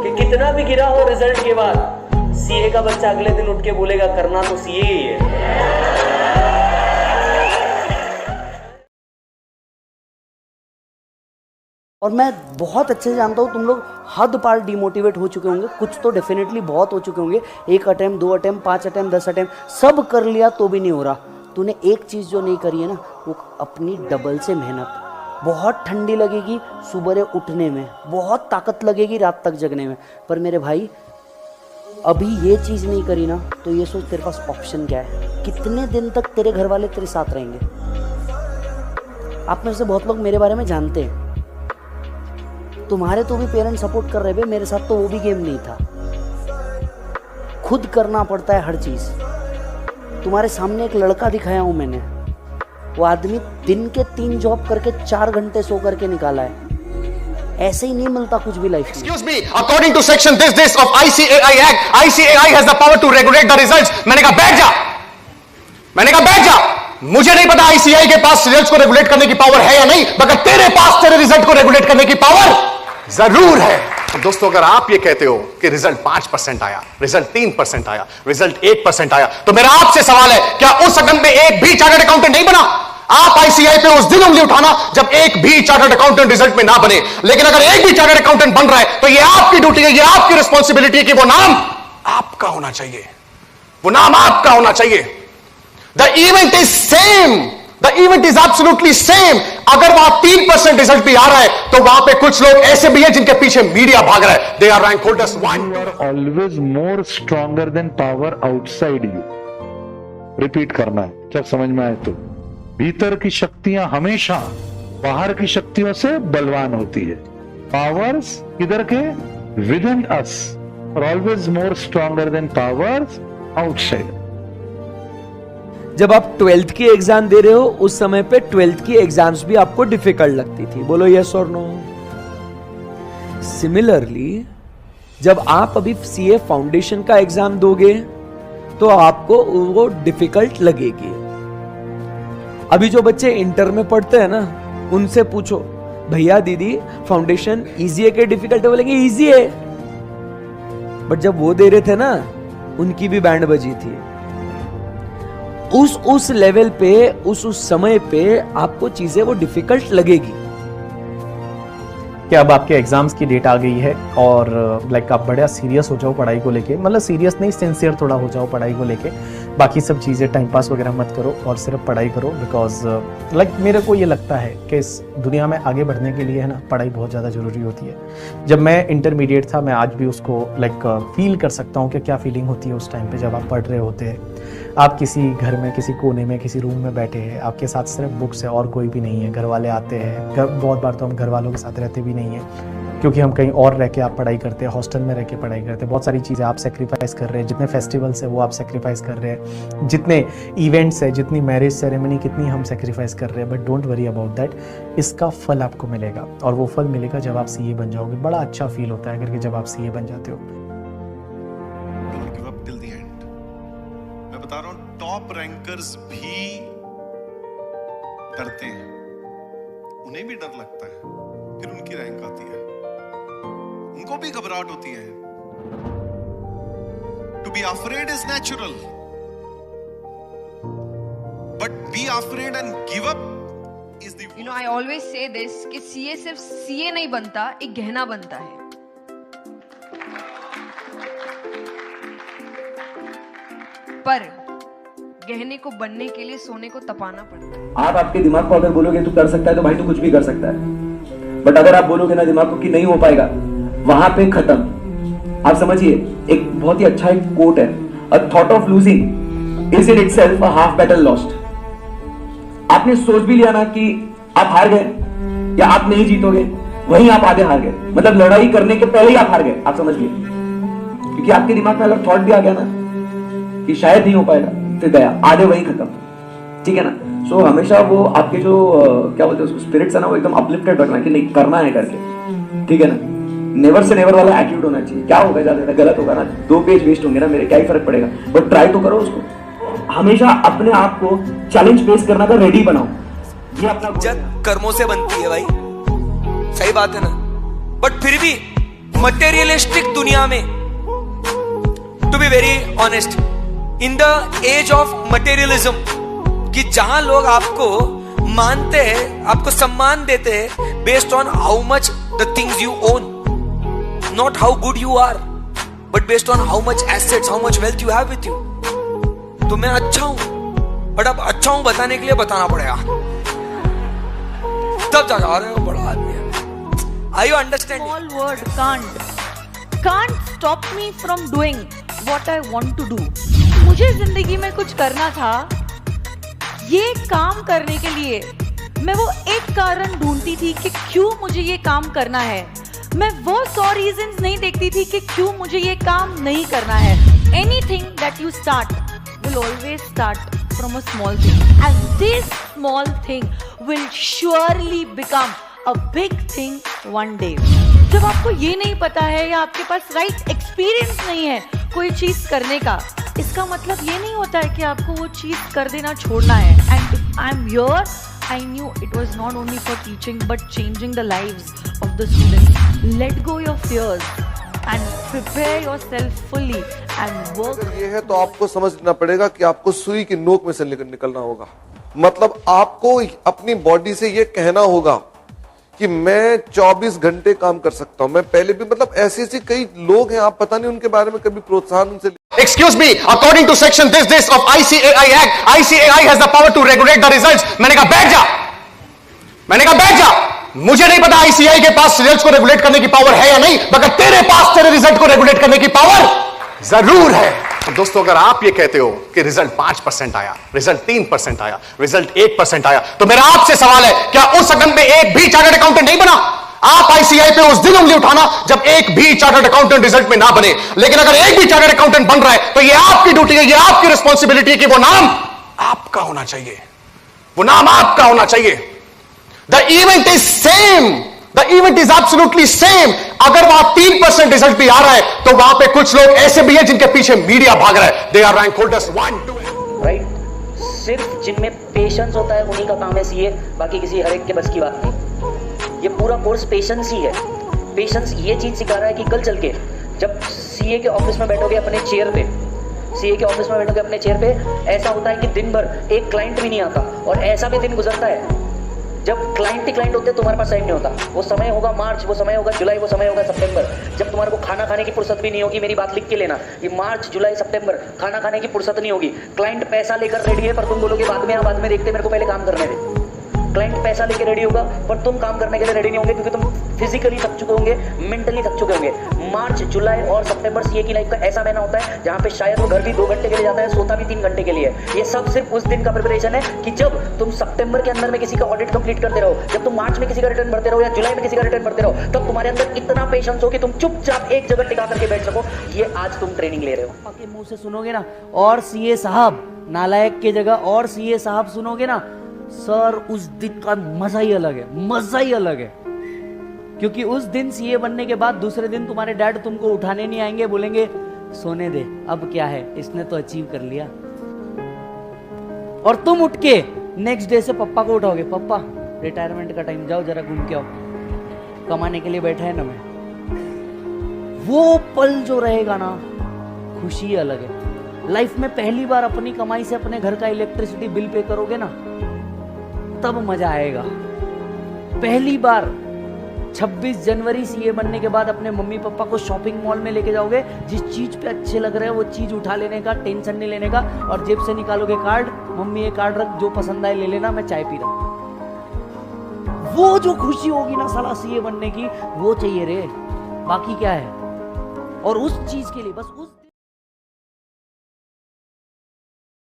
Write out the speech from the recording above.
कि कितना भी गिरा हो रिजल्ट के बाद सीए का बच्चा अगले दिन उठ के बोलेगा करना तो सीए ही है। और मैं बहुत अच्छे से जानता हूँ तुम लोग हद पार डिमोटिवेट हो चुके होंगे, कुछ तो डेफिनेटली बहुत हो चुके होंगे। 1 अटेम्प्ट 2 अटेम्प्ट 5 अटेम्प्ट 10 अटेम्प्ट सब कर लिया तो भी नहीं हो रहा। तूने एक चीज़ जो नहीं करी है ना, वो अपनी डबल से मेहनत। बहुत ठंडी लगेगी सुबह उठने में, बहुत ताकत लगेगी रात तक जगने में, पर मेरे भाई अभी ये चीज़ नहीं करी ना तो ये सोच तेरे पास ऑप्शन क्या है। कितने दिन तक तेरे घर वाले तेरे साथ रहेंगे। आप में से बहुत लोग मेरे बारे में जानते हैं, तुम्हारे तो भी पेरेंट्स सपोर्ट कर रहे थे, मेरे साथ तो वो भी गेम नहीं था। खुद करना पड़ता है हर चीज़। तुम्हारे सामने एक लड़का दिखाया हूँ मैंने, वो आदमी दिन के 3 जॉब करके 4 घंटे सो करके निकाला है। ऐसे ही नहीं मिलता कुछ भी लाइफ में। Excuse me, according to section this of ICAI Act, ICAI has the power to regulate the results. मैंने कहा बैठ जा। मुझे नहीं पता ICAI के पास रिजल्ट्स को रेगुलेट करने की पावर है या नहीं, मगर तेरे पास तेरे रिजल्ट को रेगुलेट करने की पावर जरूर है। तो दोस्तों, अगर आप ये कहते हो कि रिजल्ट 5% आया, रिजल्ट 3% आया, रिजल्ट 1% आया, तो मेरा आपसे सवाल है, क्या उस अटेम्प्ट में एक भी चार्टर्ड अकाउंटेंट नहीं बना? आप ICAI पे उस दिन उंगली उठाना जब एक भी चार्टर्ड अकाउंटेंट रिजल्ट में ना बने। लेकिन अगर एक भी चार्टर्ड अकाउंटेंट बन रहा है तो ये आपकी ड्यूटी है, ये आपकी रिस्पॉन्सिबिलिटी है कि वो नाम आपका होना चाहिए, वो नाम आपका होना चाहिए। The event is same, the event is absolutely same. अगर वहां 3% रिजल्ट भी आ रहा है तो वहां पे कुछ लोग ऐसे भी हैं जिनके पीछे मीडिया भाग रहा है। They are rank holders 1। You are always more stronger than power outside you. Repeat करना है जब समझ में आए तो। भीतर की शक्तियां हमेशा बाहर की शक्तियों से बलवान होती है। पावर्स किधर के? Within us are always more stronger than powers outside. जब आप 12th की एग्जाम दे रहे हो उस समय पे 12th की एग्जाम्स भी आपको डिफिकल्ट लगती थी, बोलो यस और नो। सिमिलरली जब आप अभी सीए फाउंडेशन का एग्जाम दोगे तो आपको वो डिफिकल्ट लगेगी। अभी जो बच्चे इंटर में पढ़ते हैं ना, उनसे पूछो भैया दीदी फाउंडेशन इजी है कि डिफिकल्ट है, बोलेंगे इजी है। बट जब वो दे रहे थे ना, उनकी भी बैंड बजी थी। उस लेवल पे उस समय पे आपको चीजें वो डिफिकल्ट लगेगी। कि अब आपके एग्जाम्स की डेट आ गई है और लाइक आप बड़ा सीरियस हो जाओ पढ़ाई को लेके, मतलब सीरियस नहीं, सिंसियर थोड़ा हो जाओ पढ़ाई को लेके। बाकी सब चीज़ें टाइम पास वगैरह मत करो और सिर्फ पढ़ाई करो। बिकॉज लाइक मेरे को ये लगता है कि इस दुनिया में आगे बढ़ने के लिए है ना, पढ़ाई बहुत ज़्यादा ज़रूरी होती है। जब मैं इंटरमीडिएट था, मैं आज भी उसको लाइक फील कर सकता हूँ कि क्या फीलिंग होती है उस टाइम पे जब आप पढ़ रहे होते हैं। आप किसी घर में, किसी कोने में, किसी रूम में बैठे हैं, आपके साथ सिर्फ बुक्स है और कोई भी नहीं है। घर वाले आते हैं, बहुत बार तो हम घर वालों के साथ रहते भी नहीं हैं क्योंकि हम कहीं और रह के आप पढ़ाई करते हैं, हॉस्टल में रह के पढ़ाई करते हैं। बहुत सारी चीज़ें आप सेक्रीफाइस कर रहे हैं, जितने फेस्टिवल्स है वो आप सेक्रीफाइस कर रहे हैं, जितने इवेंट्स है, जितनी मैरिज सेरेमनी कितनी हम सेक्रीफाइस कर रहे हैं। But don't worry about that, इसका फल आपको मिलेगा और वो फल मिलेगा जब आप सीए बन जाओगे। बड़ा अच्छा फील होता है करके जब आप सीए बन जाते हो। मैं बता रहा हूं, टॉप रैंकर्स भी डरते हैं, उन्हें भी डर लगता है। फिर उनकी रैंक आती है, उनको भी घबराहट होती है। To be afraid is natural, but be afraid and give up is the. You know, I always say this कि सीए सिर्फ सीए नहीं बनता, एक गहना बनता है। पर गहने को बनने के लिए सोने को तपाना पड़ता है। आप आपके दिमाग को अगर बोलोगे तू कर सकता है तो भाई तू कुछ भी कर सकता है। बट अगर आप बोलोगे ना दिमाग को कि नहीं हो पाएगा, वहां पे खत्म। आप समझिए, एक बहुत ही अच्छा एक कोट है, a thought of losing is in itself a half battle lost. आपने सोच भी लिया ना कि आप हार गए या आप नहीं जीतोगे, वहीं आप आधे हार गए। मतलब लड़ाई करने के पहले ही आप हार गए, आप समझिए। क्योंकि आपके दिमाग में अगर थॉट भी आ गया ना कि शायद नहीं हो पाएगा, फिर गया, आधे वहीं खत्म। ठीक है ना? सो हमेशा वो आपके जो क्या बोलते हैं उसको, स्पिरिट्स है ना, वो एकदम अपलिफ्टेड रखना कि नहीं करना है करके। ठीक है ना? नेवर से नेवर वाला एटीट्यूड होना चाहिए। क्या होगा, ज्यादा गलत होगा ना, 2 पेज वेस्ट होंगे ना मेरे, क्या ही फर्क पड़ेगा। बट ट्राई तो करो उसको। हमेशा अपने आप को चैलेंज फेस करना का रेडी बनाओ। ये अपना कर्मों से बनती है भाई, सही बात है ना। बट फिर भी मटेरियलिस्टिक दुनिया में, to be very honest, in the age of materialism, कि जहां लोग आपको मानते हैं, आपको सम्मान देते हैं based on how much the things you own, not how good you are, but based on how much assets, how much wealth you have with you. तो मैं अच्छा हूं, बट अब अच्छा हूं बताने के लिए बताना पड़ेगा, तब जा रहे हो बड़ा आदमी है। Are you understanding? Small word can't stop me from doing what I want to do. मुझे जिंदगी में कुछ करना था, ये काम करने के लिए मैं वो एक कारण ढूंढती थी कि क्यों मुझे ये काम करना है। मैं वो 100 रीजंस नहीं देखती थी कि क्यों मुझे ये काम नहीं करना है। Anything that you start will always start from a small thing, and this small thing will surely become a big thing one day. जब आपको ये नहीं पता है या आपके पास राइट एक्सपीरियंस नहीं है कोई चीज करने का, इसका मतलब ये नहीं होता है कि आपको वो चीज कर देना छोड़ना है। And I am here, I knew it was not only for teaching but changing the lives of the students. Let go your fears and prepare yourself fully and work. अगर ये है तो आपको समझना पड़ेगा कि आपको सुई की नोक में से निकलना होगा। मतलब आपको अपनी बॉडी से ये कहना होगा कि मैं 24 घंटे काम कर सकता हूं। मैं पहले भी, मतलब ऐसे कई लोग हैं, आप पता नहीं उनके बारे में कभी प्रोत्साहन उनसे। Excuse me, according to section this of ICAI Act, ICAI has the power to regulate the results. मैंने कहा बैठ जा। मुझे नहीं पता ICAI के पास रिजल्ट्स को रेगुलेट करने की पावर है या नहीं, मगर तेरे पास तेरे रिजल्ट को रेगुलेट करने की पावर जरूर है। तो दोस्तों, अगर आप ये कहते हो कि रिजल्ट 5% आया, रिजल्ट 3% आया, रिजल्ट 1% आया, तो मेरा आपसे सवाल है, क्या उस अगम में एक भी चार्टर्ड अकाउंटेंट नहीं बना? आप ICAI पे उस दिन उंगली उठाना जब एक भी चार्टर्ड अकाउंटेंट रिजल्ट में ना बने। लेकिन अगर एक भी चार्टर्ड अकाउंटेंट बन रहा है तो ये आपकी ड्यूटी है, ये आपकी रिस्पॉन्सिबिलिटी है कि वो नाम आपका होना चाहिए, वो नाम आपका होना चाहिए। The event is same, the event is absolutely same. अगर वहां 3% रिजल्ट भी आ रहा है तो वहां पे कुछ लोग ऐसे भी हैं जिनके पीछे मीडिया भाग रहा है। They are rank holders 1, 2 right. सिर्फ जिनमें पेशेंस होता है उन्हीं का काम है सीए, बाकी किसी हर एक के बस की बात नहीं। ये पूरा कोर्स पेशेंस ही है। पेशेंस ये चीज सिखा रहा है कि कल चल के जब सीए के ऑफिस में बैठोगे अपने चेयर पे, सीए के ऑफिस में बैठोगे अपने चेयर पे, ऐसा होता है कि दिन भर एक क्लाइंट भी नहीं आता, और ऐसा भी दिन गुजरता है जब क्लाइंट ही क्लाइंट होते हैं, तुम्हारे पास टाइम नहीं होता। वो समय होगा मार्च, वो समय होगा जुलाई, वो समय होगा सितंबर, जब तुम्हारे को खाना खाने की फुर्सत भी नहीं होगी। मेरी बात लिख के लेना, ये मार्च जुलाई सितंबर खाना खाने की फुर्सत नहीं होगी। क्लाइंट पैसा लेकर रेडी है, पर तुम बोलोगे बाद में देखते, मेरे को पहले काम करने दे। क्लाइंट पैसा लेके रेडी होगा, पर तुम काम करने के लिए रेडी नहीं होंगे, क्योंकि तुम फिजिकली थक चुके होंगे, मेंटली थक चुके होंगे। मार्च जुलाई और सितंबर सीए की लाइफ का ऐसा महीना होता है जहां पे शायद वो घर भी 2 घंटे के लिए जाता है, सोता भी 3 घंटे के लिए। ये सब सिर्फ उस दिन का प्रिपरेशन है कि जब तुम सितंबर के अंदर में किसी का ऑडिट कंप्लीट करते रहो, जब तुम मार्च में किसी का रिटर्न भरते रहो या जुलाई में किसी का रिटर्न भरते रहो, तब तुम्हारे अंदर इतना पेशेंस हो कि तुम चुपचाप एक जगह टिका करके बैठ सको। ये आज तुम ट्रेनिंग ले रहे हो। आपके मुंह से सुनोगे ना, और सीए साहब नालायक की जगह और सीए साहब सुनोगे ना, सर उस दिन का मजा ही अलग है, मजा ही अलग है। क्योंकि उस दिन सीए बनने के बाद दूसरे दिन तुम्हारे डैड तुमको उठाने नहीं आएंगे, बोलेंगे सोने दे, अब क्या है, इसने तो अचीव कर लिया। और तुम उठ के नेक्स्ट डे से पप्पा को उठाओगे, पप्पा रिटायरमेंट का टाइम, जाओ जरा घूम के आओ, कमाने के लिए बैठा है ना मैं। वो पल जो रहेगा ना, खुशी अलग है। लाइफ में पहली बार अपनी कमाई से अपने घर का इलेक्ट्रिसिटी बिल पे करोगे ना, तब मजा आएगा। पहली बार 26 जनवरी सीए बनने के बाद अपने मम्मी पापा को शॉपिंग मॉल में लेके जाओगे, जिस चीज पे अच्छे लग रहे हैं वो चीज उठा लेने का, टेंशन नहीं लेने का, और जेब से निकालोगे कार्ड, मम्मी ये कार्ड रख, जो पसंद आए ले लेना, मैं चाय पी रहा हूं। वो जो खुशी होगी ना साला सीए बनने की, वो चाहिए रे, बाकी क्या है। और उस चीज के लिए बस उस